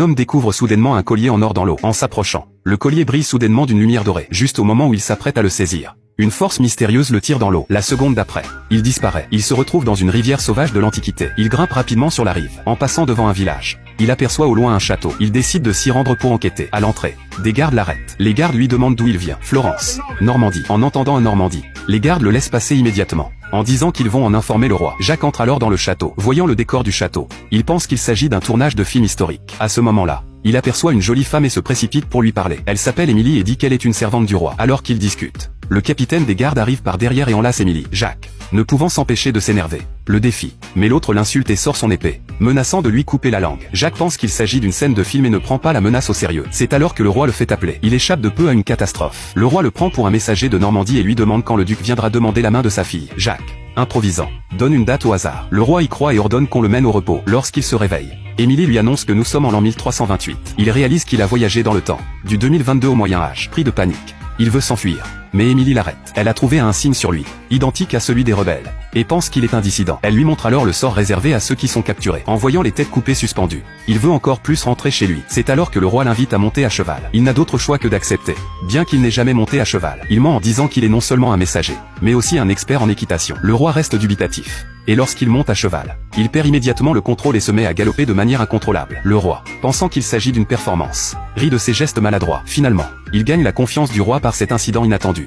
Homme découvre soudainement un collier en or dans l'eau. En s'approchant, le collier brille soudainement d'une lumière dorée, juste au moment où il s'apprête à le saisir. Une force mystérieuse le tire dans l'eau. La seconde d'après, il disparaît. Il se retrouve dans une rivière sauvage de l'Antiquité. Il grimpe rapidement sur la rive. En passant devant un village, il aperçoit au loin un château. Il décide de s'y rendre pour enquêter. À l'entrée, des gardes l'arrêtent. Les gardes lui demandent d'où il vient. Florence, Normandie. En entendant un Normandie, les gardes le laissent passer immédiatement, en disant qu'ils vont en informer le roi. Jacques entre alors dans le château. Voyant le décor du château, il pense qu'il s'agit d'un tournage de film historique. À ce moment-là, il aperçoit une jolie femme et se précipite pour lui parler. Elle s'appelle Émilie et dit qu'elle est une servante du roi. Alors qu'ils discutent, le capitaine des gardes arrive par derrière et enlace Émilie. Jacques, ne pouvant s'empêcher de s'énerver, le défie. Mais l'autre l'insulte et sort son épée, menaçant de lui couper la langue. Jacques pense qu'il s'agit d'une scène de film et ne prend pas la menace au sérieux. C'est alors que le roi le fait appeler. Il échappe de peu à une catastrophe. Le roi le prend pour un messager de Normandie et lui demande quand le duc viendra demander la main de sa fille. Jacques, improvisant, donne une date au hasard. Le roi y croit et ordonne qu'on le mène au repos. Lorsqu'il se réveille, Émilie lui annonce que nous sommes en l'an 1328. Il réalise qu'il a voyagé dans le temps, du 2022 au Moyen-Âge. Pris de panique, il veut s'enfuir, mais Émilie l'arrête. Elle a trouvé un signe sur lui, identique à celui des rebelles, et pense qu'il est un dissident. Elle lui montre alors le sort réservé à ceux qui sont capturés. En voyant les têtes coupées suspendues, il veut encore plus rentrer chez lui. C'est alors que le roi l'invite à monter à cheval. Il n'a d'autre choix que d'accepter, bien qu'il n'ait jamais monté à cheval. Il ment en disant qu'il est non seulement un messager, mais aussi un expert en équitation. Le roi reste dubitatif, et lorsqu'il monte à cheval, il perd immédiatement le contrôle et se met à galoper de manière incontrôlable. Le roi, pensant qu'il s'agit d'une performance, rit de ses gestes maladroits. Finalement, il gagne la confiance du roi par cet incident inattendu.